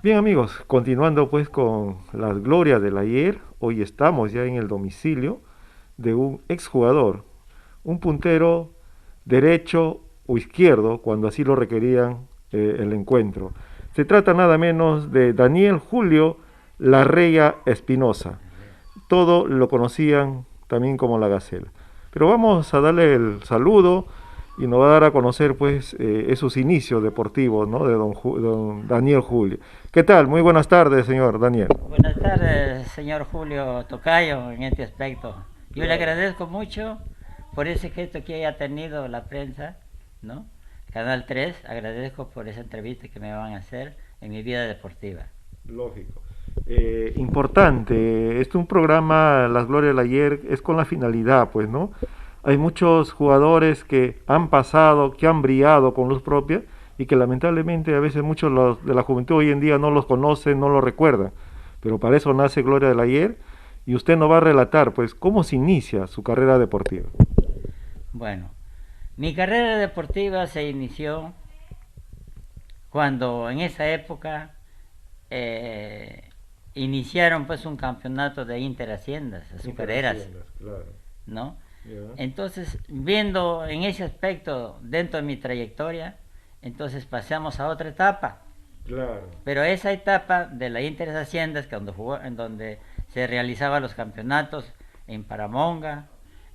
Bien amigos, continuando pues con las glorias del ayer, hoy estamos ya en el domicilio de un exjugador, un puntero derecho o izquierdo cuando así lo requerían el encuentro. Se trata nada menos de Daniel Julio Larrea Espinosa. Todo lo conocían también como la Gacela. Pero vamos a darle el saludo y nos va a dar a conocer pues esos inicios deportivos, ¿no? De don Daniel Julio. ¿Qué tal? Muy buenas tardes, señor Daniel. Buenas tardes, señor Julio Tocayo, en este aspecto. Yo le Claro. agradezco mucho por ese gesto que haya tenido la prensa, ¿no? Canal 3, agradezco por esa entrevista que me van a hacer en mi vida deportiva. Lógico. Importante, este es un programa, Las Glorias del Ayer, es con la finalidad, pues, ¿no? Hay muchos jugadores que han pasado, que han brillado con luz propia y que lamentablemente a veces muchos de la juventud hoy en día no los conocen, no los recuerdan. Pero para eso nace Gloria del Ayer y usted nos va a relatar, pues, cómo se inicia su carrera deportiva. Bueno, mi carrera deportiva se inició cuando en esa época eh, iniciaron pues un campeonato de interhaciendas azucareras, Interhaciendas, claro. ¿no? Ya. Entonces, viendo en ese aspecto dentro de mi trayectoria, entonces pasamos a otra etapa. Claro. Pero esa etapa de la Inter Haciendas, que donde jugó, en donde se realizaban los campeonatos en Paramonga,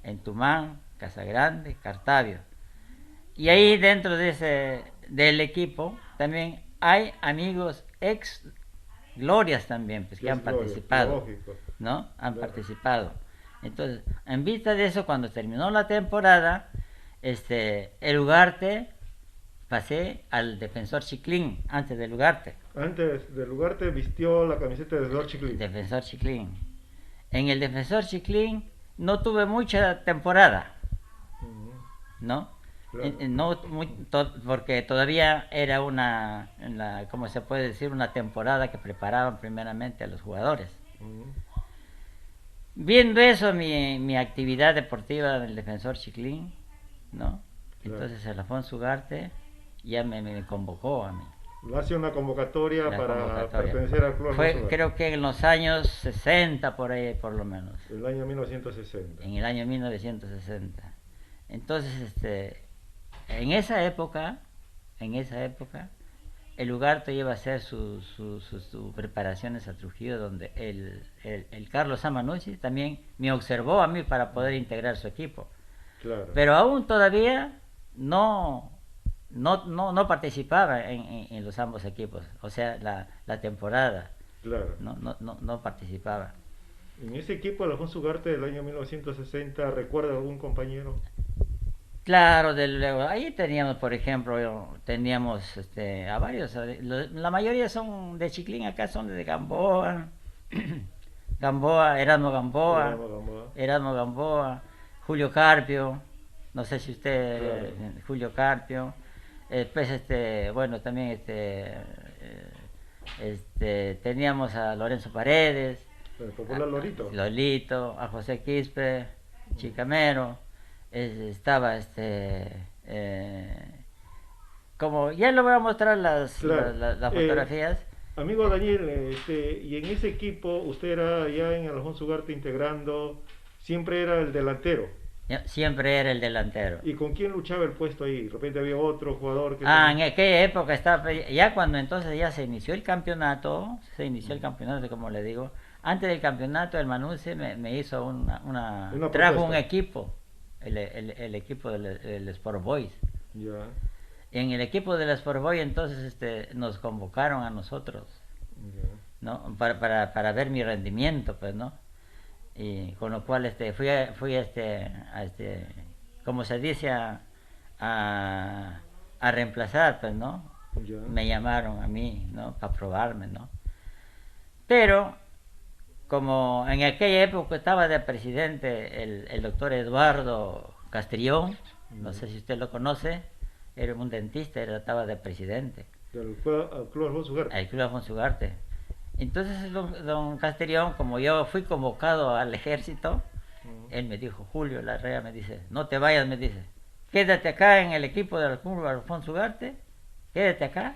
en Tumán, Casagrande, Cartavio. Y ahí dentro de del equipo también hay amigos ex glorias también, pues que Ya han es Gloria, participado, lógico. ¿no? Han Claro. participado. Entonces, en vista de eso, cuando terminó la temporada, el Ugarte pasé al defensor Chiclín antes del Ugarte. Antes del lugar te vistió la camiseta de George Clinton. Defensor Chiclín. En el defensor Chiclín no tuve mucha temporada, Ujú. ¿no? Claro. No porque todavía era ¿cómo se puede decir? Una temporada que preparaban primeramente a los jugadores. Ujú. Viendo eso, mi actividad deportiva del defensor Chiclín, ¿no? Claro. Entonces el Alfonso Ugarte ya me convocó a mí, Hace una convocatoria la para convocatoria. pertenecer al Club Alfonso Fue Ugarte, creo que en los años 60 por ahí, por lo menos, el año 1960. en el año 1960. Entonces, en esa época, en esa época, el Ugarte iba a hacer sus preparaciones a Trujillo, donde el Carlos Amanucci también me observó a mí para poder integrar su equipo. Claro, Pero aún todavía no, no participaba en los ambos equipos, o sea, la temporada, claro. no participaba. En ese equipo, el Alfonso Ugarte del año 1960, ¿recuerda algún compañero? Claro, desde luego. Ahí teníamos, por ejemplo, teníamos a varios. La mayoría son de Chiclín, acá son de Gamboa, Gamboa, Era Gamboa. Erasmo Gamboa, Julio Carpio, no sé si usted, Claro. Julio Carpio, pues bueno, también teníamos a Lorenzo Paredes, El popular Lorito. Lolito, a José Quispe, Chicamero, estaba como ya le voy a mostrar Claro. las fotografías. Amigo Daniel, y en ese equipo, usted era ya en el Alfonso Ugarte integrando, siempre era el delantero. Siempre era el delantero. ¿Y con quién luchaba el puesto ahí? De repente había otro jugador que Ah, también. en aquella época estaba, ya cuando entonces ya se inició el campeonato, como le digo. Antes del campeonato, el Manuce me hizo Una trajo un propuesta. equipo, el equipo del Sport Boys. Ya, En el equipo del Sport Boys entonces nos convocaron a nosotros, ya. ¿no? Para ver mi rendimiento, pues, ¿no? Y con lo cual fui como se dice, a, a reemplazar, pues, ¿no? Ya. Me llamaron a mí, ¿no? Para probarme, ¿no? Pero como en aquella época estaba de presidente el doctor Eduardo Castrillón, no Ujú. sé si usted lo conoce, era un dentista, estaba de presidente, Club Alfonso Ugarte. el Club Alfonso Ugarte. Entonces don Castrillón, como yo fui convocado al ejército, Ujú. él me dijo, Julio Larrea, me dice, no te vayas, me dice, quédate acá en el equipo del Club Alfonso Ugarte, quédate acá,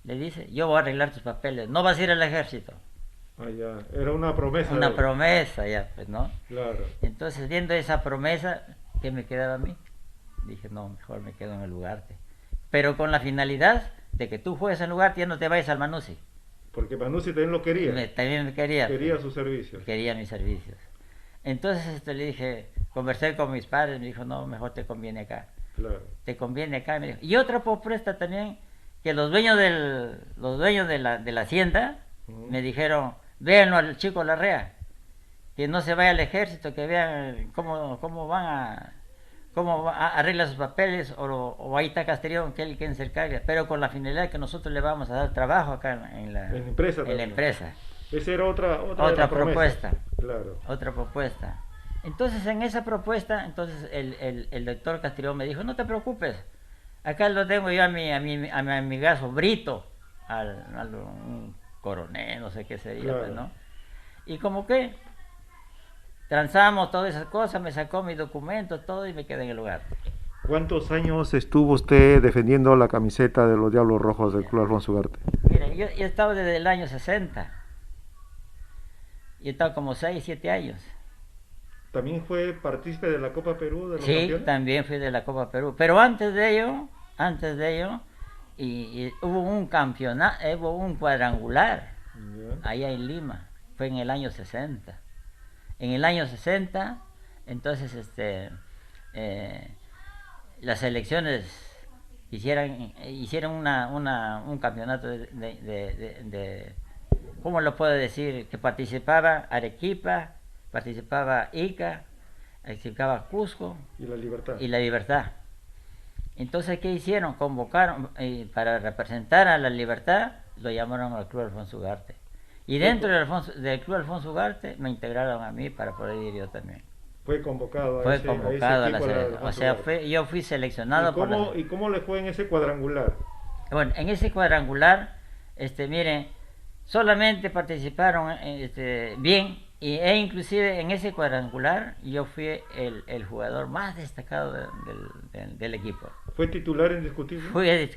le dice, yo voy a arreglar tus papeles, no vas a ir al ejército. Ah, ya. Era una promesa de Una él. promesa ya, pues, ¿no? Claro. Entonces, viendo esa promesa, ¿qué me quedaba a mí? Dije, no, mejor me quedo en el Ugarte. Pero con la finalidad de que tú juegues en el Ugarte y ya no te vayas al Manucci. Porque Panucci también lo quería. También me quería. Quería Pues, sus servicios. quería mis servicios. Entonces le dije, conversé con mis padres, me dijo, no, mejor te conviene acá. Claro. Te conviene acá. Me dijo. Y otra propuesta también, que los dueños de la hacienda me dijeron, véanlo al chico Larrea, que no se vaya al ejército, que vean cómo arregla sus papeles, o ahí está Castellón, que él quien se encarga, pero con la finalidad que nosotros le vamos a dar trabajo acá en la empresa en la también. empresa. Esa era otra de Otra las promesas. propuesta. Claro. Otra propuesta. Entonces, en esa propuesta, entonces el doctor Castellón me dijo, no te preocupes, acá lo tengo yo a mi amigazo Brito, un coronel, no sé qué sería, Claro. pues, ¿no? Y como que transamos todas esas cosas, me sacó mi documento, todo, y me quedé en el lugar. ¿Cuántos años estuvo usted defendiendo la camiseta de los Diablos Rojos del Club Alfonso Ugarte? Mire, yo he estado desde el año 60, y he estado como 6, 7 años. ¿También fue partícipe de la Copa Perú de los Sí, campeones? también fui de la Copa Perú. Pero antes de ello, y hubo un campeonato, hubo un cuadrangular Ya. allá en Lima. Fue en el año 60. En el año 60, entonces, las elecciones hicieron un campeonato ¿cómo lo puedo decir? Que participaba Arequipa, participaba Ica, participaba Cusco Y la Libertad. y La Libertad. Entonces, ¿qué hicieron? Convocaron, para representar a La Libertad, lo llamaron al Club Alfonso Ugarte. Y dentro del Club Alfonso Ugarte me integraron a mí para poder ir yo también. Fue convocado Fue a ese convocado a la equipo de selección. O Alfonso sea, Ugarte. yo fui seleccionado por la... ¿Y cómo le fue en ese cuadrangular? Bueno, en ese cuadrangular, miren, solamente participaron bien, e inclusive en ese cuadrangular yo fui el jugador más destacado del equipo. ¿Fue titular indiscutible? Fui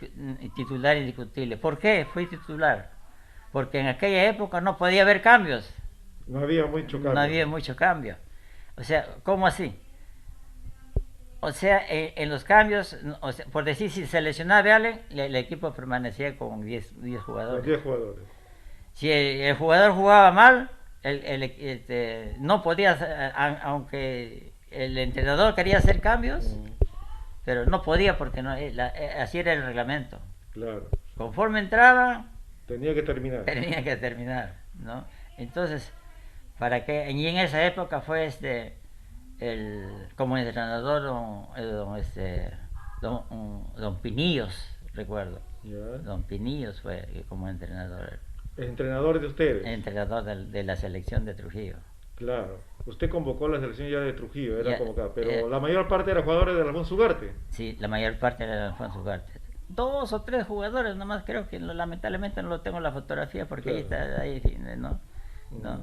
titular indiscutible. ¿Por qué fui titular? Porque en aquella época no podía haber cambios. No había mucho cambio. No había mucho cambio. O sea, ¿cómo así? O sea, en los cambios, o sea, por decir, si se lesionaba alguien, el equipo permanecía con 10 Los jugadores. 10 jugadores. Si el jugador jugaba mal, no podía, aunque el entrenador quería hacer cambios, pero no podía porque así era el reglamento. Claro. Conforme entraba, Tenía que terminar. tenía que terminar, ¿no? Entonces, ¿para qué? Y en esa época fue como entrenador don Pinillos, recuerdo. Ya. Don Pinillos fue como entrenador Entrenador de ustedes. de la selección de Trujillo. Claro. Usted convocó la selección ya de Trujillo, era Ya, convocada, pero la mayor parte era jugadores de Alfonso Ugarte. Sí, la mayor parte era de Alfonso Ugarte. 2 o 3 jugadores nomás, creo que lamentablemente no lo tengo en la fotografía porque Claro. ahí está, ¿no? ¿No?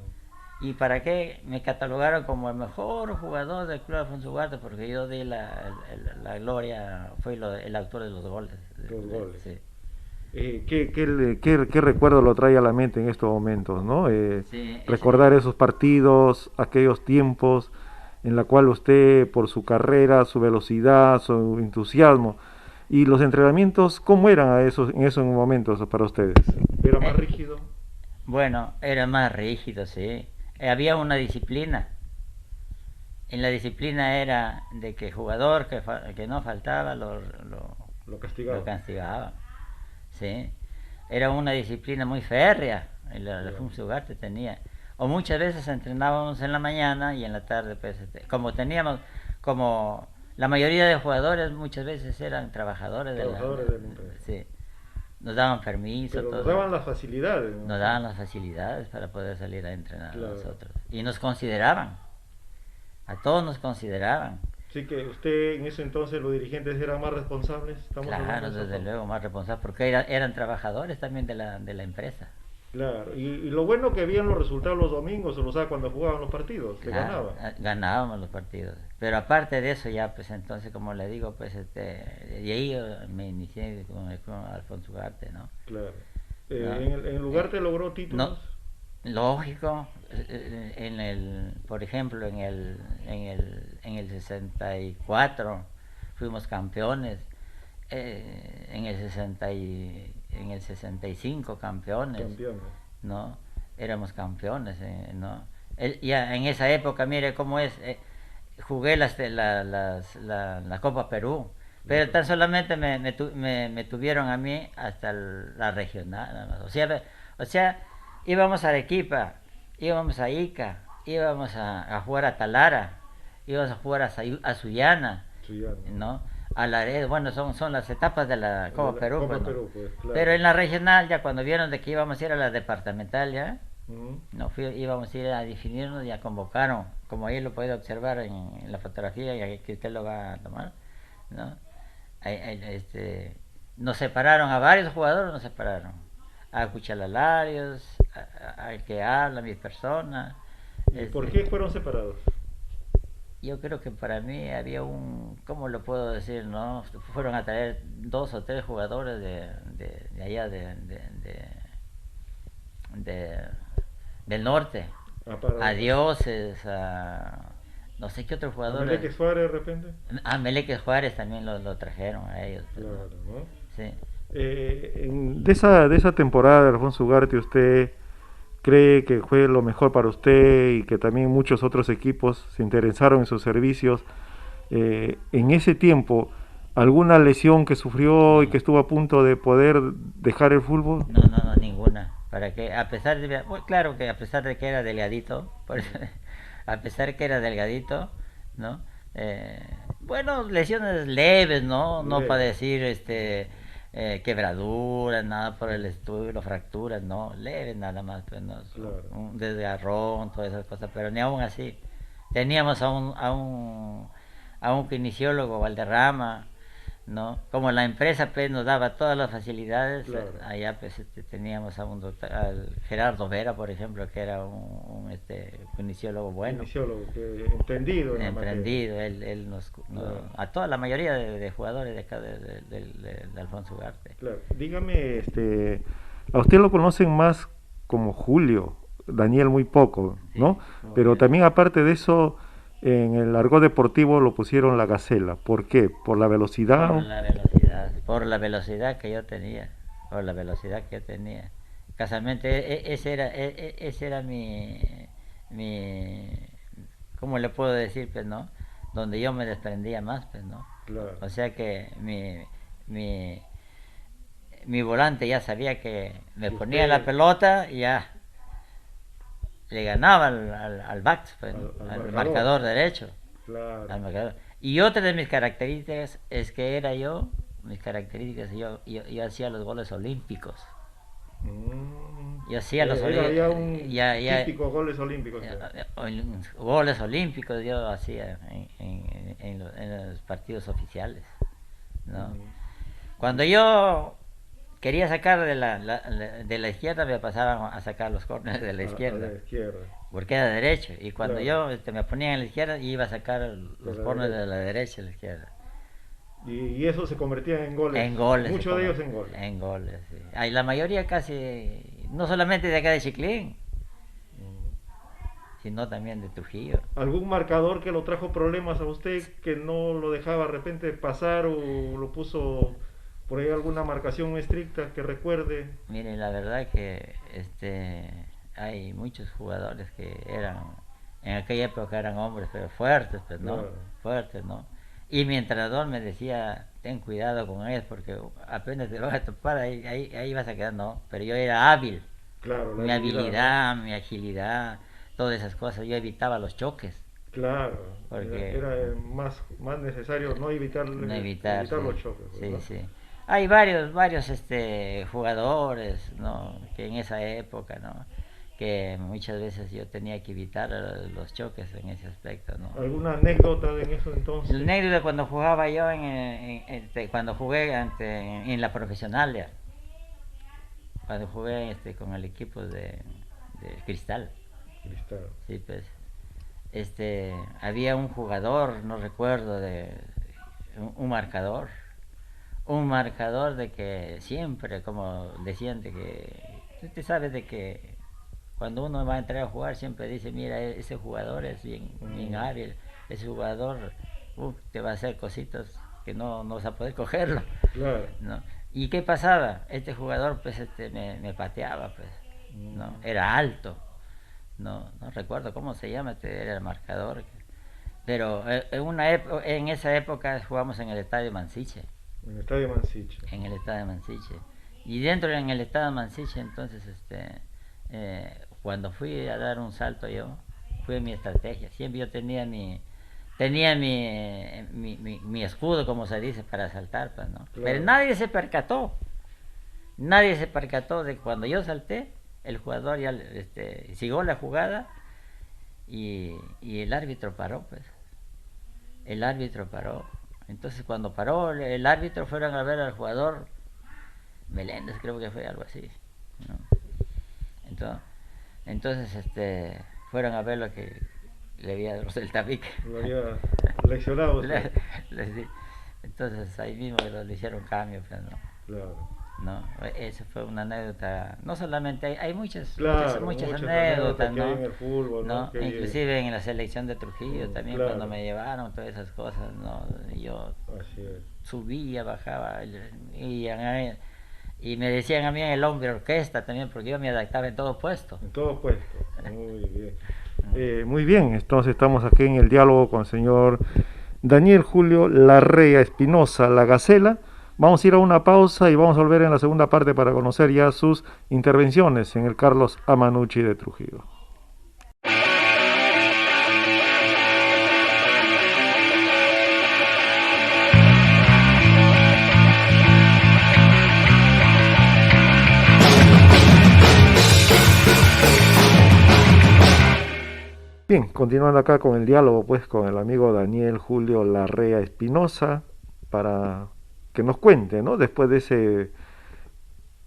¿Y para qué me catalogaron como el mejor jugador del Club Alfonso Ugarte? Porque yo di la gloria, fui el autor de los goles. Los goles. Sí. ¿Qué recuerdo lo trae a la mente en estos momentos, ¿no? Sí, Recordar esos partidos, aquellos tiempos en la cual usted, por su carrera, su velocidad, su entusiasmo y los entrenamientos, ¿cómo eran en esos momentos para ustedes? ¿Era más rígido? Bueno, era más rígido, sí. Había una disciplina. En la disciplina era de que el jugador que no faltaba lo castigaba. lo castigaba. Sí. Era una disciplina muy férrea. El Alfonso Ugarte tenía. O muchas veces entrenábamos en la mañana y en la tarde, pues, como la mayoría de jugadores muchas veces eran trabajadores de la empresa. Sí. Nos daban permiso. Pero todo. nos daban las facilidades, ¿no? Nos daban las facilidades para poder salir a entrenar, claro, nosotros. Y nos consideraban. A todos nos consideraban. Sí, que usted en ese entonces los dirigentes eran más responsables. Claro, desde luego más responsables, porque eran trabajadores también de la empresa. Claro, y lo bueno que habían los resultados los domingos, o sea, cuando jugaban los partidos, que Claro, ganaban. ganábamos los partidos. Pero aparte de eso ya, pues entonces, como le digo, pues de ahí me inicié con Alfonso Ugarte, ¿no? Claro. ¿no? En lugar te logró No, títulos. lógico, por ejemplo, en el 64 fuimos campeones, en el 65 campeones, Campeones. ¿no? Éramos campeones, ¿no? Ya en esa época, mire cómo es, jugué la Copa Perú, La pero tan Copa. solamente me tuvieron a mí hasta la regional, nada más. O sea, íbamos a Arequipa, íbamos a Ica, íbamos a jugar a Talara, íbamos a jugar a Sullana, Chuyano. ¿no? A Laredo, bueno, son las etapas de la De Copa la Perú, pues, Copa ¿no? Perú, pues, Pero claro. en la regional, ya cuando vieron de que íbamos a ir a la departamental, ya, Mm. íbamos a ir a definirnos, ya convocaron, como ahí lo puede observar en la fotografía que usted lo va a tomar, ¿no? Nos separaron a varios jugadores, nos separaron. A Cuchalalarios, al que habla, mis personas. ¿Y por qué Este, fueron separados? yo creo que para mí había ¿cómo lo puedo decir, no? Fueron a traer dos o tres jugadores de allá de- del norte, Ah, a para Dioses, a no sé qué otros a jugadores, Meleque Suárez de repente. a Meleques Juárez también lo trajeron a ellos, pues, ¿no? Claro, ¿no? Sí. De esa temporada de Alfonso Ugarte, ¿usted cree que fue lo mejor para usted y que también muchos otros equipos se interesaron en sus servicios? En ese tiempo, ¿alguna lesión que sufrió y No, que estuvo a punto de poder dejar el fútbol? no, ninguna. Para que, a pesar de, bueno, claro que a pesar de que era delgadito, Mm. a pesar que era delgadito, ¿no? Eh, bueno, lesiones leves, ¿no? No para Leve. decir, quebraduras, nada por el estudio, fracturas, no, leves nada más, pues, ¿no? Claro. Un desgarrón, todas esas cosas, pero ni aún así. Teníamos a un kinesiólogo, Valderrama, ¿no? Como la empresa pues nos daba todas las facilidades, Claro. allá pues teníamos a un doctor, al Gerardo Vera, por ejemplo, que era un kinesiólogo bueno, Kinesiólogo, que entendido en la materia. emprendido, él Claro. a toda la mayoría de jugadores de acá de Alfonso Ugarte. Claro. Dígame, a usted lo conocen más como Julio, Daniel muy poco, Sí, ¿no? Pero Julio. también aparte de eso, en el argot deportivo lo pusieron la Gacela. ¿Por qué? ¿Por la velocidad? Por la velocidad que yo tenía, por la velocidad que yo tenía. Casualmente, ese era mi, ¿cómo le puedo decir, pues, no? Donde yo me desprendía más, pues, ¿no? Claro. O sea que mi, mi volante ya sabía que me Que ponía la usted pelota y ya le ganaba al back, pues, ¿no? al Al marcador. marcador derecho. Claro. Al marcador. Y otra de mis características es que mis características, yo hacía los goles olímpicos. Mm. Yo hacía los Era ya un ya, típico goles olímpicos ya. goles olímpicos yo hacía en los partidos oficiales, ¿no? Mm. Cuando yo quería sacar de la izquierda me pasaban a sacar los córneres de la A izquierda, la izquierda. porque era derecho, y cuando Claro. yo me ponía en la izquierda iba a sacar De los la córneres de derecha. la derecha a la izquierda. Y eso se convertía en goles. En goles se Muchos de come, ellos en goles. en goles, sí. Ay, la mayoría casi, no solamente de acá de Chiclín, Mm. sino también de Trujillo. ¿Algún marcador que lo trajo problemas a usted que no lo dejaba de repente pasar o lo puso por ahí alguna marcación estricta que recuerde? Mire, la verdad que hay muchos jugadores que en aquella época eran hombres, pero fuertes, pues, ¿no? Claro, Fuertes, ¿no? Y mi entrenador me decía, ten cuidado con ellos porque apenas te vas a topar, ahí vas a quedar, no. Pero yo era hábil, claro, la mi habilidad, ¿no? habilidad, mi agilidad, todas esas cosas, yo evitaba los choques, Claro, porque era más necesario no no evitar, evitar sí, los choques, pues, sí, ¿no? sí. Hay varios jugadores, ¿no? Que en esa época, ¿no? Que muchas veces yo tenía que evitar los choques en ese aspecto, ¿no? ¿Alguna anécdota en eso El entonces? negro de cuando jugaba yo cuando jugué en la profesional, ya, cuando jugué con el equipo de Cristal, Cristal. sí, pues, había un jugador, no recuerdo, un marcador, un marcador de que siempre, como decían, de que usted sabe de que cuando uno va a entrar a jugar siempre dice, mira, ese jugador es bien hábil, ese jugador te va a hacer cositas que no vas a poder cogerlo, Claro. ¿no? ¿Y qué pasaba? Este jugador pues me pateaba, pues, ¿no? Era alto, no recuerdo cómo se llama, era el marcador, pero en esa época jugamos en el Estadio Mansiche. En el Estadio Mansiche. En el Estadio Mansiche. Y dentro en el Estadio Mansiche, entonces, cuando fui a dar un salto yo, fue mi estrategia. Siempre yo tenía mi escudo, como se dice, para saltar, pues, ¿no? Claro. Pero nadie se percató. Nadie se percató de que cuando yo salté, el jugador ya siguió la jugada y el árbitro paró, pues. El árbitro paró. Entonces cuando paró el árbitro fueron a ver al jugador Meléndez, creo que fue algo así, ¿no? Entonces fueron a ver lo que le había dado el tabique. Lo había leccionado usted. Entonces ahí mismo le hicieron cambio, pues, ¿no? Claro. No, esa fue una anécdota. No solamente hay muchas Muchas anécdotas, que ¿no? hay en el fútbol, ¿no? Que Inclusive en la selección de Trujillo también, claro. cuando me llevaron todas esas cosas, ¿no? Yo subía, bajaba y me decían a mí en el hombre orquesta también, porque yo me adaptaba en todo puesto. En todo puesto. Muy bien. Muy bien, entonces estamos aquí en el diálogo con el señor Daniel Julio Larrea Espinosa, La Gacela. Vamos a ir a una pausa y vamos a volver en la segunda parte para conocer ya sus intervenciones en el Carlos Amanucci de Trujillo. Bien, continuando acá con el diálogo pues con el amigo Daniel Julio Larrea Espinosa para que nos cuente, ¿no? Después de ese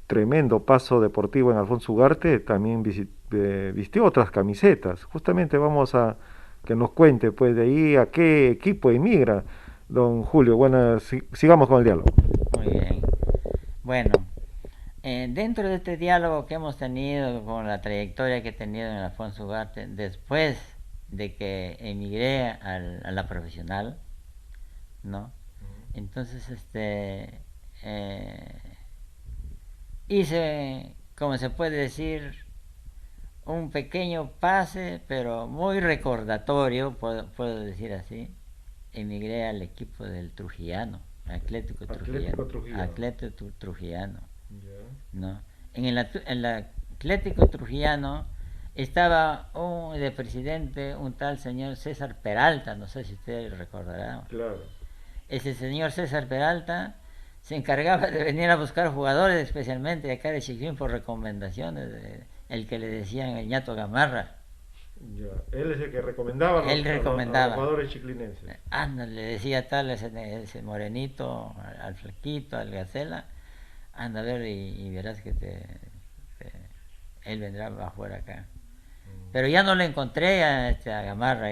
tremendo paso deportivo en Alfonso Ugarte, también vistió otras camisetas. Justamente vamos a que nos cuente pues de ahí a qué equipo emigra don Julio. Bueno, sigamos con el diálogo. Muy bien. Bueno, dentro de este diálogo que hemos tenido con la trayectoria que he tenido en Alfonso Ugarte, después de que emigré a la profesional, ¿no? Entonces, hice, como se puede decir, un pequeño pase, pero muy recordatorio, puedo decir así. Emigré al equipo del Trujillano, Atlético Trujillano, ¿no? En el Atlético Trujillano estaba de presidente un tal señor César Peralta, no sé si ustedes recordarán. Claro. Ese señor César Peralta se encargaba de venir a buscar jugadores, especialmente de acá de Chiclín, por recomendaciones el que le decían el ñato Gamarra. Ya. Él es el que recomendaba a los jugadores chiclinenses. Anda, le decía tal ese morenito, al flaquito, al Gacela, anda a ver y verás que él vendrá a jugar acá. Pero ya no le encontré a Gamarra,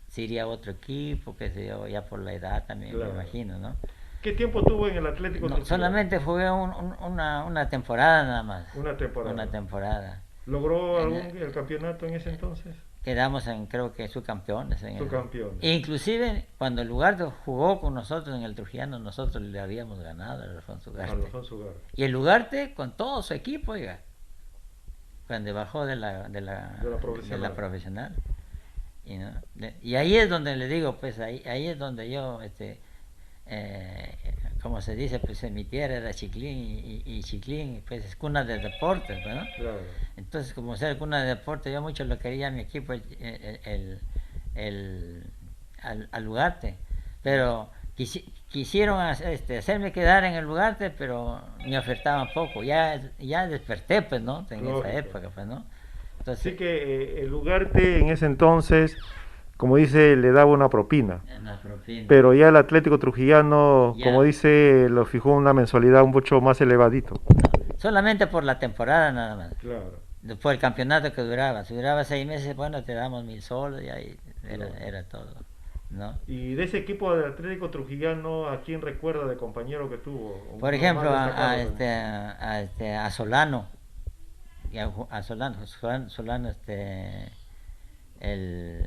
se iría a otro equipo, que se yo, ya por la edad también, claro. Me imagino, ¿no? ¿Qué tiempo tuvo en el Atlético? No, solamente jugué una temporada nada más. Una temporada. ¿Logró el campeonato en ese entonces? Quedamos creo que subcampeones. Subcampeones. Inclusive cuando el Ugarte jugó con nosotros en el Trujillano, nosotros le habíamos ganado al Alfonso Ugarte. Y el Ugarte con todo su equipo, oiga, cuando bajó de la profesional. Y ahí es donde le digo, pues ahí es donde yo, como se dice, pues en mi tierra era Chiclín y Chiclín pues es cuna de deportes, ¿no? Claro. Entonces, como ser cuna de deportes, yo mucho lo quería a mi equipo al Ugarte, pero quisieron hacerme quedar en el Ugarte, pero me ofertaban poco. Ya desperté, pues, ¿no? En esa época, pues, ¿no? Entonces, sí que el Ugarte en ese entonces, como dice, le daba una propina. Pero ya el Atlético Trujillano, como dice, lo fijó una mensualidad un mucho más elevadito. No, solamente por la temporada nada más. Claro. Por el campeonato que duraba. Si duraba 6 meses, bueno, te damos 1,000 soles y ahí era todo. ¿no? Y de ese equipo del Atlético Trujillano, ¿a quién recuerda de compañero que tuvo? Por Uno más ejemplo, destacado también. a Solano, a Solano, Solano, el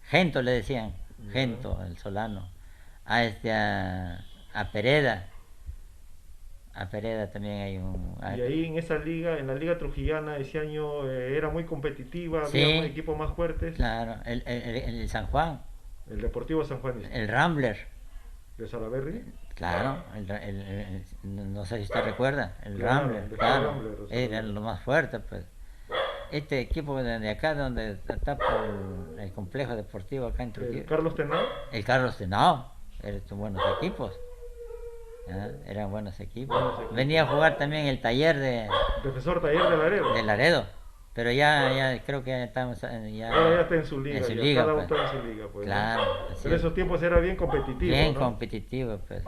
Gento le decían, Ya. Gento, el Solano, a Pereda, a Pereda también hay Y ahí en esa liga, en la liga trujillana, ese año era muy competitiva, había sí, equipos más fuertes. claro, el San Juan, El Deportivo Sanjuanista, el Rambler, de Salaberry. claro, no sé si usted recuerda, el Claro, Rambler, después claro, Rambler, de era Salaberry. lo más fuerte, pues. Este equipo de acá, donde está por el complejo deportivo acá en El Trujillo, Carlos Tenao, el Carlos Tenao, eran buenos equipos, eran buenos equipos. buenos equipos. Venía a jugar también el taller Defensor Taller de Laredo. de Laredo, pero ya creo que ya estamos Ahora ya ya está en su en liga, su ya liga, cada uno pues. está en su liga, pues, ¿no? Claro, así Pero es. esos tiempos era bien competitivo, Bien ¿no? competitivo, pues.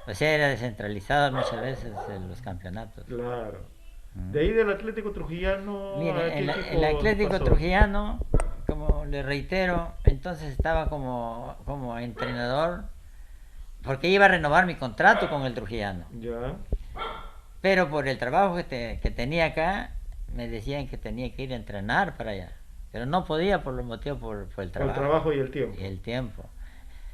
O sea, era descentralizado muchas veces en los campeonatos. Claro. Mm. De ahí del Atlético Trujillano, ¿a Mire, qué el equipo Atlético pasó? Trujillano, como le reitero, entonces estaba como entrenador, porque iba a renovar mi contrato con el Trujillano. Ya, Pero por el trabajo que tenía acá, me decían que tenía que ir a entrenar para allá. Pero no podía por los motivos por el por el trabajo trabajo y el y tiempo. el tiempo.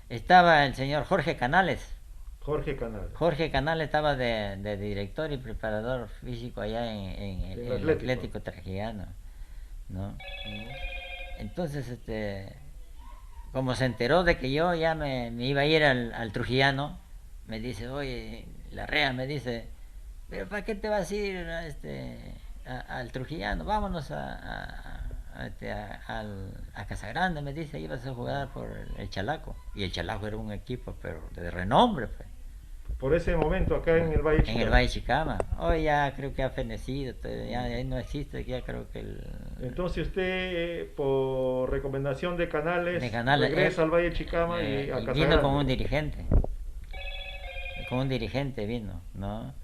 Estaba el señor Jorge Canales. Jorge Canales, Jorge Canales estaba de director y preparador físico allá en en el el Atlético. Atlético Trujillano, ¿no? Mm. Entonces, como se enteró de que yo ya me iba a ir al Trujillano, me dice, oye, Larrea me dice, pero ¿para qué te vas a ir al Trujillano? Vámonos a Casagrande, me dice, ibas a jugar por el Chalaco. Y el Chalaco era un equipo, pero de renombre, pues. Por ese momento acá en el Valle En el Chicama. Valle Chicama. Hoy ya creo que ha fenecido, ya no existe, ya creo que Entonces usted, por recomendación de de Canales, Canales, regresa al Valle Chicama y a y Casa vino Grande. con un dirigente vino, ¿no?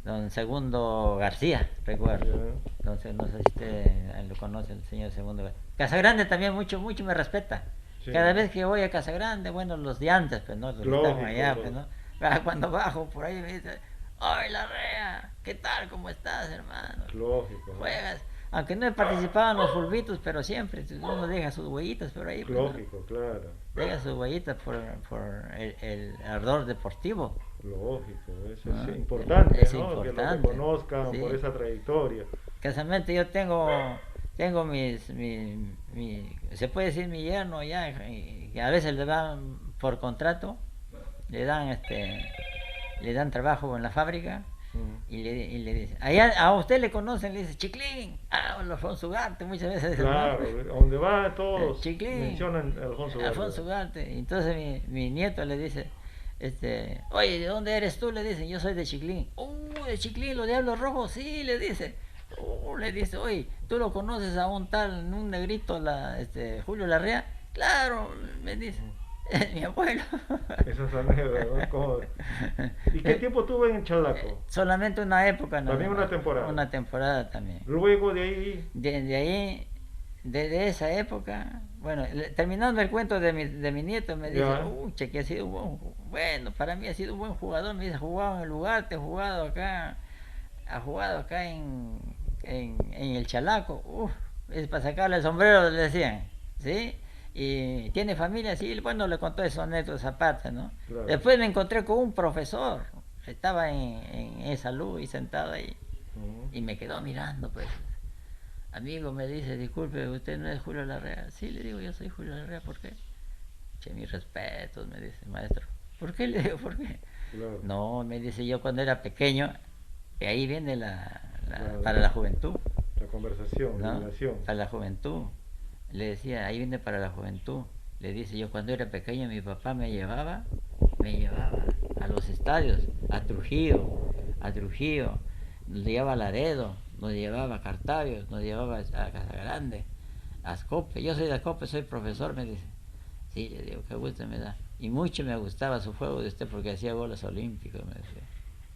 Don Segundo García, recuerdo. Ya, Entonces, no sé si usted lo conoce, el señor Segundo García. Casagrande también mucho me respeta. sí. Cada vez que voy a Casagrande, bueno, los de antes, pues, ¿no? Los que estaban Lógico, allá, pues, lógico. ¿no? Cuando bajo por ahí me dice, ¡ay, Larrea! ¿Qué tal? ¿Cómo estás, hermano? Lógico, ¿no? Juegas. Aunque no he participado en los fulbitos, pero siempre uno deja sus huellitas por ahí, pues, ¿no? Lógico, claro. Deja sus huellitas por el ardor deportivo. Lógico, eso ¿No? es importante, Es ¿no? Que lo importante. reconozcan Sí. por esa trayectoria. Casualmente yo tengo se puede decir mi yerno ya, que a veces le dan por contrato, le dan le dan trabajo en la fábrica Mm. y le dice, allá a usted le conocen, le dice Chiclín, Alfonso Ugarte, muchas veces dicen, ¿no? Claro, donde va todos Chiclín, mencionan a Alfonso Alfonso Ugarte. Ugarte. Entonces mi nieto le dice, oye, ¿de dónde eres tú? Le dice, yo soy de Chiclín. De Chiclín, los Diablos Rojos, sí, le dice. Le dice, oye, ¿tú lo conoces a un tal, un negrito, Julio Larrea? Claro, me dice, es mi abuelo. Esas anécdotas, ¿no? ¿Y qué tiempo tuvo en Chalaco? Solamente una época nada También más. una temporada. Una temporada también. Luego de ahí, De ahí, desde esa época, bueno, terminando el cuento de mi nieto, me dice, ya, che, que ha sido bueno, para mí ha sido un buen jugador, me dice, jugado en el lugar, te ha jugado acá en el Chalaco, es para sacarle el sombrero, le decían, ¿sí? Y tiene familia, sí, bueno, le contó esos anécdotas aparte, ¿no? claro. Después me encontré con un profesor, estaba en esa luz y sentado ahí, Mm. y me quedó mirando, pues. Amigo, me dice, disculpe, ¿usted no es Julio Larrea? Sí, le digo, yo soy Julio Larrea, ¿por qué? Che, mis respetos, me dice, maestro. ¿Por qué? Le digo, ¿por qué? Claro, No, me dice, yo cuando era pequeño, de ahí viene claro. para la juventud, La conversación, la ¿no? relación. Para la juventud. Le decía, ahí viene para la juventud. Le dice, yo cuando era pequeño, mi papá me llevaba a los estadios, a Trujillo, nos llevaba a Laredo, nos llevaba a Cartavio, nos llevaba a Casagrande, a Ascope. Yo soy de Ascope, soy profesor, me dice. Sí, le digo, qué gusto me da. Y mucho me gustaba su juego de usted porque hacía goles olímpicos, me decía.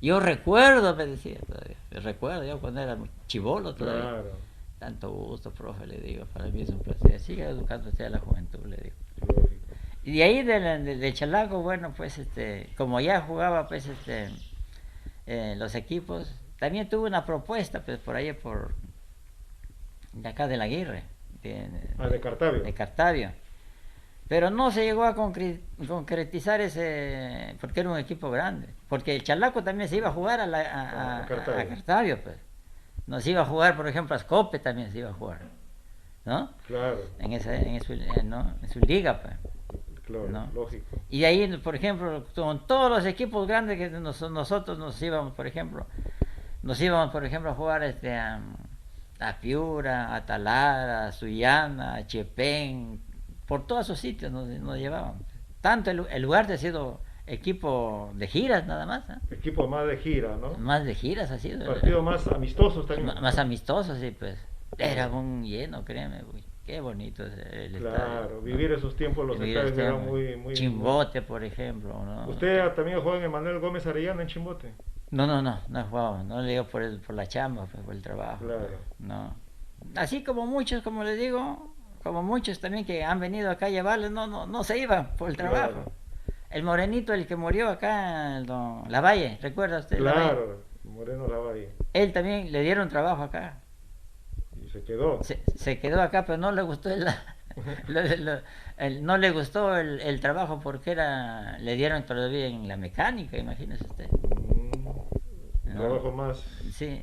Yo recuerdo, me decía todavía. Recuerdo yo cuando era chivolo todavía. Claro, Tanto gusto, profe, le digo. Para mí es un placer. Siga educando usted a la juventud, le digo. lógico. Y de ahí de Chalaco, bueno, pues como ya jugaba pues los equipos, también tuve una propuesta pues por ahí por de acá del Aguirre, de, De Cartavio. de Cartavio. Pero no se llegó a concretizar ese, porque era un equipo grande. Porque el Chalaco también se iba a jugar Cartavio. a Cartavio, pues. Nos iba a jugar, por ejemplo, a Scope también se iba a jugar, ¿no? Claro, ¿no? En su liga, pues. claro, ¿No? lógico. Y ahí, por ejemplo, con todos los equipos grandes que nosotros nos íbamos, por ejemplo, a jugar a Piura, a Talara, a Sullana, a Chepén, por todos esos sitios nos llevaban. Tanto el lugar ha sido equipo de giras nada más, ¿eh? Equipo más de gira, ¿no? Más de giras ha sido. Partidos más amistosos también. Más amistosos, sí, pues. Era un lleno, créeme, uy, qué bonito es el Claro, estadio. vivir esos tiempos, los Vivir estadios eran este, muy... Chimbote, por ejemplo, ¿no? ¿Usted también juega en Manuel Gómez Arellano en Chimbote? No he jugado, no le digo por la chamba, pues, por el trabajo. Claro. No. Así como muchos, como les digo, como muchos también que han venido acá a llevarles, no se iban por el trabajo. Claro. El morenito, el que murió acá, Lavalle, ¿recuerda usted? Lavalle? Claro, Moreno Lavalle. Él también le dieron trabajo acá. Y se quedó. Se quedó acá, pero no le gustó no le gustó el trabajo porque le dieron todavía en la mecánica, imagínese usted. Un ¿No? trabajo más... Sí,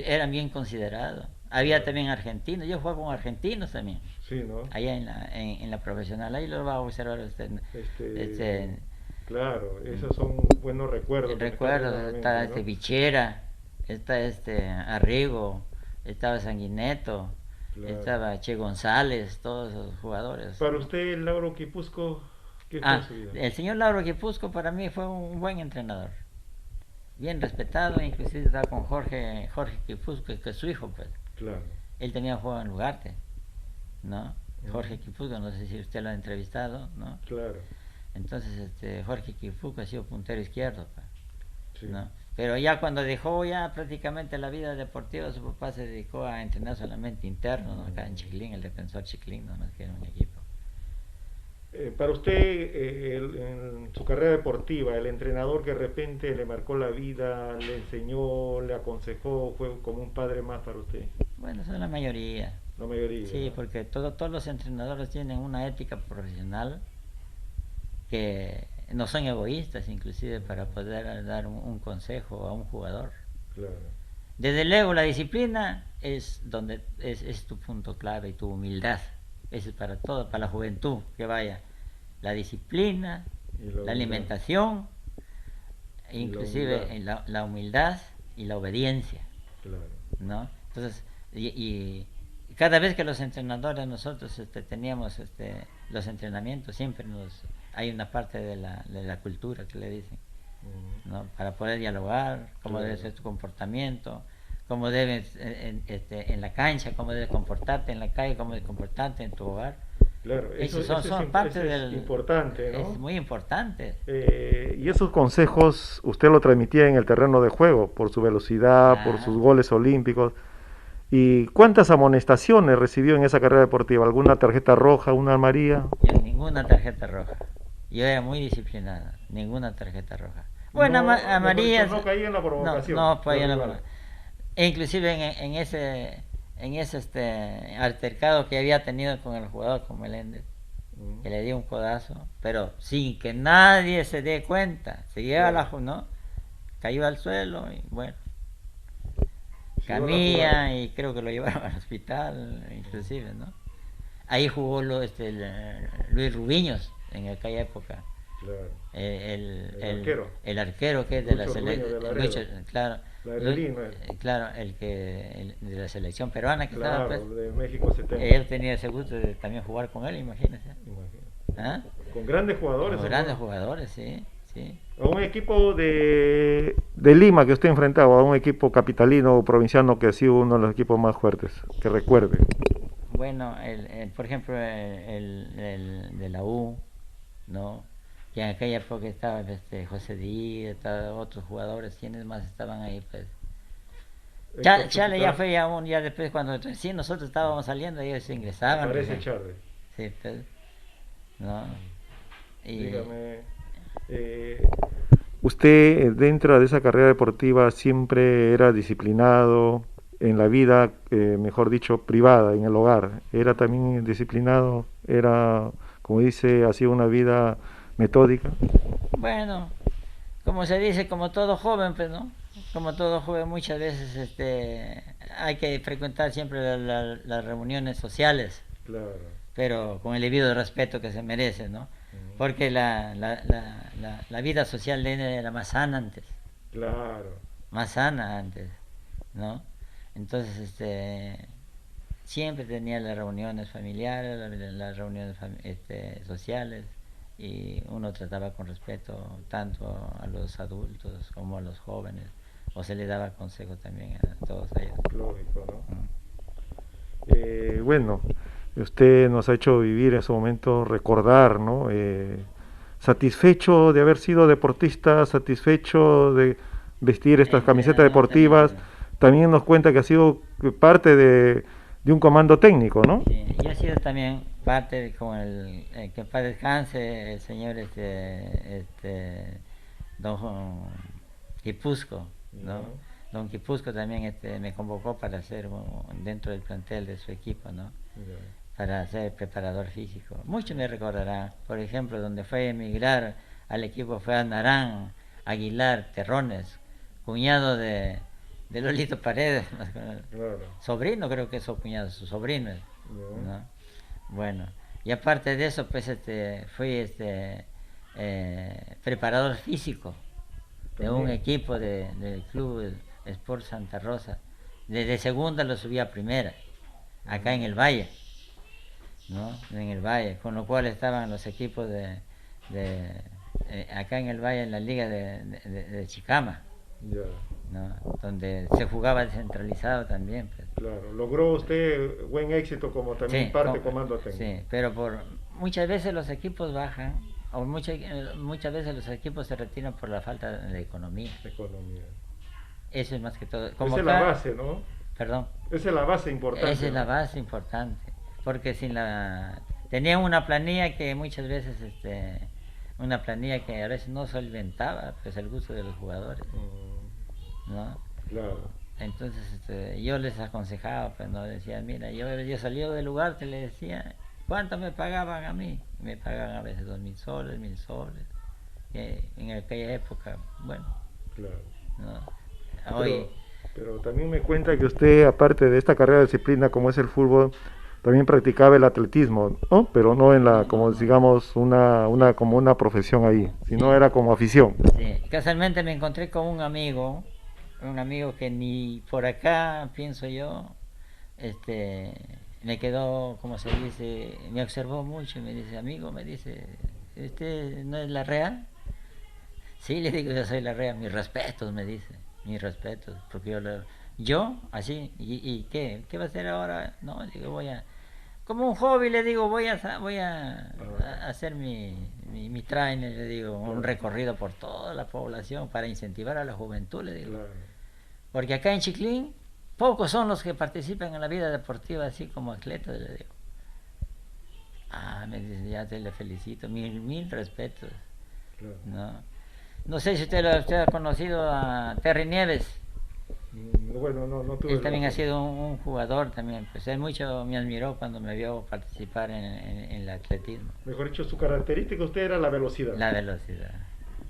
eran bien considerados. Había también argentinos, yo jugaba con argentinos también, Sí, ¿no? allá en la profesional, ahí lo va a observar usted. Claro, esos son buenos recuerdos. Recuerdo, está ¿no? Bichera, está Arrigo, estaba Sanguineto, Claro. estaba Che González, todos esos jugadores. Para usted, Lauro Quipusco, ¿qué fue su vida? El señor Lauro Quipusco para mí fue un buen entrenador, bien respetado, inclusive estaba con Jorge Quipusco, que es su hijo, pues. Claro. Él tenía juego en Lugarte, ¿no? Jorge Quipusco, no sé si usted lo ha entrevistado, ¿no? Claro. Entonces, Jorge Quipusco ha sido puntero izquierdo, pues, Sí. ¿no? Pero ya cuando dejó ya prácticamente la vida deportiva, su papá se dedicó a entrenar solamente interno, ¿no? Acá en Chiclín, el defensor Chiclín, no más que era un equipo. Para usted, en su carrera deportiva, el entrenador que de repente le marcó la vida, le enseñó, le aconsejó, fue como un padre más para usted, Bueno, son la mayoría. la mayoría. Sí, ¿no? porque todos los entrenadores tienen una ética profesional que no son egoístas, inclusive para poder dar un consejo a un jugador. Claro. Desde luego, la disciplina es donde es tu punto clave y tu humildad. Eso es para todo, para la juventud que vaya. La disciplina, la alimentación, e inclusive la humildad y la obediencia. Claro. ¿No? Entonces, y cada vez que los entrenadores nosotros teníamos los entrenamientos, siempre hay una parte de la cultura que le dicen, ¿no? Para poder dialogar, cómo Claro. debe ser tu comportamiento, cómo debes en la cancha, cómo debes comportarte en la calle, cómo debes comportarte en tu hogar. Claro, eso son parte es importante, ¿no? Es muy importante. Y esos consejos usted lo transmitía en el terreno de juego, por su velocidad, por sus goles olímpicos. ¿Y cuántas amonestaciones recibió en esa carrera deportiva? ¿Alguna tarjeta roja, una amarilla? Ninguna tarjeta roja. Yo era muy disciplinada, ninguna tarjeta roja. Bueno, amarillas. No caía en la provocación. No caía en la provocación. E inclusive en ese altercado que había tenido con el jugador, con Meléndez, que le dio un codazo, pero sin que nadie se dé cuenta. Se lleva ¿no? Cayó al suelo y bueno. Camilla y creo que lo llevaron al hospital, inclusive, ¿no? Ahí jugó Luis Rubiños en aquella época. Claro. El arquero que es de la selección. Claro. Claro, de la selección peruana que claro, estaba pues, de México 70. Él tenía ese gusto de también jugar con él, imagínese. ¿Ah? Con grandes jugadores. Con grandes jugadores, sí. Sí. A un equipo de Lima que usted enfrentaba, a un equipo capitalino o provinciano que ha sido uno de los equipos más fuertes, que recuerde. Bueno, por ejemplo, el de la U, ¿no? Que en aquella época estaba José Díaz, otros jugadores, quienes más estaban ahí, pues. Chale ya fue ya después cuando sí nosotros estábamos saliendo, ellos ingresaban. Parece Charles. Sí, pues, ¿no? Y Dígame, eh, usted dentro de esa carrera deportiva siempre era disciplinado en la vida, mejor dicho, privada, en el hogar. Era también disciplinado, era, como dice, hacía una vida metódica. bueno, como se dice, como todo joven, pues, ¿no? Como todo joven, muchas veces hay que frecuentar siempre las reuniones sociales, Claro. pero con el debido respeto que se merece, ¿no? Mm. Porque la vida social de él era más sana antes, Claro. más sana antes, ¿no? Entonces, siempre tenía las reuniones familiares, las reuniones sociales, y uno trataba con respeto tanto a los adultos como a los jóvenes, o se les daba consejo también a todos ellos. Lógico, ¿no? Mm. Bueno, usted nos ha hecho vivir ese momento, recordar, ¿no? Satisfecho de haber sido deportista, satisfecho de vestir estas camisetas deportivas. Entrenamiento. También nos cuenta que ha sido parte de un comando técnico, ¿no? Sí, yo he sido también parte con que en paz descanse el señor don Quipusco, ¿no? Ya, Don Quipusco también me convocó para ser dentro del plantel de su equipo, ¿no? ya. Para ser preparador físico. Muchos me recordarán, por ejemplo, donde fue a emigrar al equipo fue a Narán, Aguilar, Terrones, cuñado de Lolito Paredes, Claro. sobrino creo que es su cuñado, su sobrino, Ya. ¿no? Bueno, y aparte de eso, pues fui preparador físico de un También. equipo del club Sport Santa Rosa. Desde segunda lo subí a primera, acá en el Valle, ¿no? En el Valle, con lo cual estaban los equipos de acá en el Valle en la liga de Chicama, Ya. ¿no? Donde se jugaba descentralizado también, pues. Claro. Logró usted buen éxito como también Sí, parte comando técnico. sí, pero muchas veces los equipos bajan, o muchas veces los equipos se retiran por la falta de economía. Economía. Eso es más que todo. Como Esa es la acá, base, ¿no? perdón, Esa es la base esa importante, es la ¿no? base importante, porque sin tenían una planilla que muchas veces, una planilla que a veces no solventaba, pues el gusto de los jugadores, Mm, ¿no? claro. Entonces yo les aconsejaba, pues no decía, mira, yo salía del lugar, te le decía, ¿cuánto me pagaban a mí? Me pagaban a veces 2000 soles, 1000 soles, en aquella época, bueno, Claro. ¿no? Hoy, Pero, pero también me cuenta que usted, aparte de esta carrera de disciplina como es el fútbol, también practicaba el atletismo, ¿no? Pero no en la, no, no, como no, digamos, como una profesión ahí, sino sí, era como afición. sí, casualmente me encontré con un amigo que ni por acá, pienso yo, me quedó, como se dice, me observó mucho y me dice, amigo, me dice, ¿usted no es la Real? Sí, le digo, yo soy la Real, mis respetos, me dice, mis respetos, porque yo así, ¿y qué? ¿Qué va a hacer ahora? No, digo, como un hobby, le digo, a Ah, hacer mi trainer, le digo, un claro, recorrido por toda la población para incentivar a la juventud, le digo. claro. Porque acá en Chiclín, pocos son los que participan en la vida deportiva así como atletas, le digo. Ah, me dice, ya te le felicito, mil respetos, Claro. ¿no? No sé si usted ha conocido a Terry Nieves. Bueno, no, no tuve Él el también ha gusto. sido un jugador también. Pues él mucho me admiró cuando me vio participar en el atletismo. Mejor dicho, su característica usted era la velocidad. La velocidad.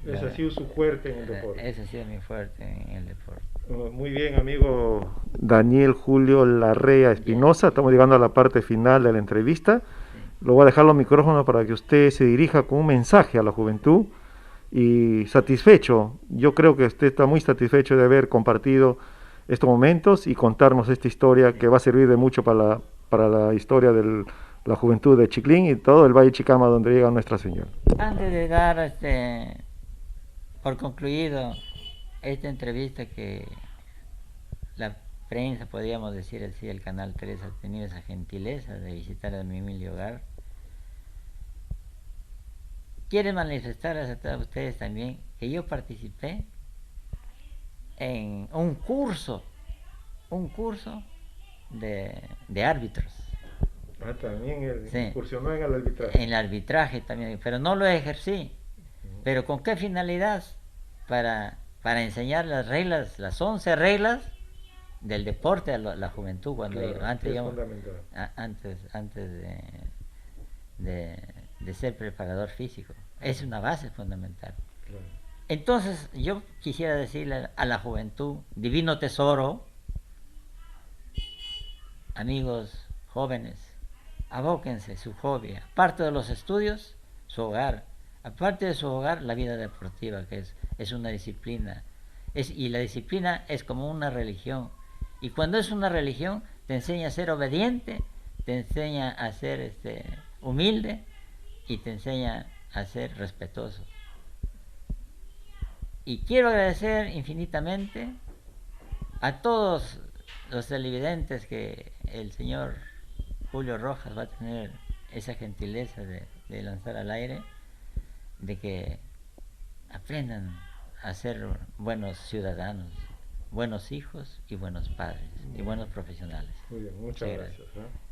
Ese ha sido su fuerte en el deporte. Ese ha sido mi fuerte en el deporte. Muy bien, amigo Daniel Julio Larrea Ya, Espinosa. Estamos llegando a la parte final de la entrevista. sí. Lo voy a dejar los micrófonos para que usted se dirija con un mensaje a la juventud y satisfecho. Yo creo que usted está muy satisfecho de haber compartido estos momentos y contarnos esta historia Sí. que va a servir de mucho para la historia de la juventud de Chiclín y todo el Valle Chicama donde llega Nuestra Señora. Antes de dar por concluido esta entrevista que la prensa, podríamos decir así, el Canal 3 ha tenido esa gentileza de visitar a mi humilde hogar, quiero manifestarles a todos ustedes también que yo participé en un curso de árbitros. Ah, también él Sí, incursionó en el arbitraje. en el arbitraje también, pero no lo ejercí. ¿Pero con qué finalidad? Para enseñar las reglas, las 11 reglas del deporte a la juventud, cuando Claro, antes, que es digamos, fundamental. antes de ser preparador físico. Es una base fundamental. Claro. Entonces, yo quisiera decirle a la juventud, divino tesoro, amigos jóvenes, abóquense su hobby, aparte de los estudios, su hogar, aparte de su hogar, la vida deportiva, que es una disciplina, y la disciplina es como una religión, y cuando es una religión, te enseña a ser obediente, te enseña a ser humilde, y te enseña a ser respetuoso. Y quiero agradecer infinitamente a todos los televidentes que el señor Julio Rojas va a tener esa gentileza de lanzar al aire, de que aprendan a ser buenos ciudadanos, buenos hijos y buenos padres y buenos profesionales. Muy bien, muchas Muchas gracias. gracias. ¿Eh?